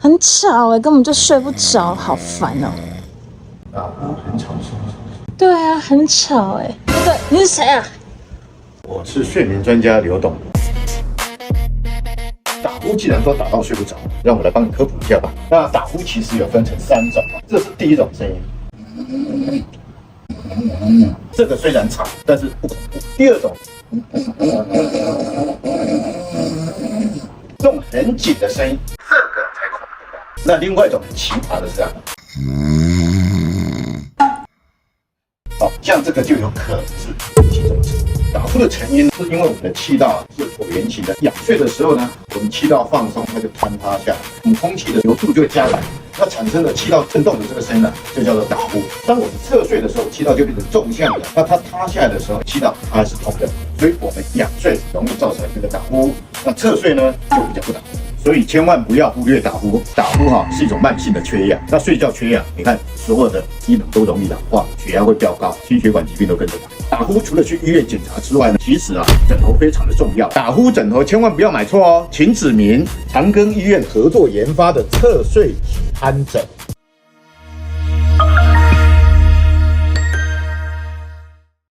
很吵根本就睡不着，好烦哦。打呼很吵是吗？对啊，很吵对，你是谁啊？我是睡眠专家刘董。打呼既然都打到睡不着，让我来帮你科普一下吧。那打呼其实有分成3种，这是第一种声音。这个虽然吵，但是不恐怖。第二种，这种很紧的声音，这个才恐怖。那另外一种很奇葩的是这样，好像这个就有可能是气中止。打呼的成因是因为我们的气道是椭圆形的，仰睡的时候呢，我们气道放松，它就坍塌下来，我们空气的流速就会加快。那产生的气道震动的这个声音呢，就叫做打呼。当我们侧睡的时候，气道就变成纵向的，那它塌下来的时候，气道它是通的，所以我们仰睡容易造成这个打呼。那侧睡呢，就比较不打呼。所以千万不要忽略打呼。打呼是一种慢性的缺氧。那睡觉缺氧，你看所有的机能都容易老化，血压会飙高，心血管疾病都跟着来。打呼除了去医院检查之外呢，其实枕头非常的重要。打呼枕头千万不要买错哦，请指明长庚医院合作研发的侧睡体安枕。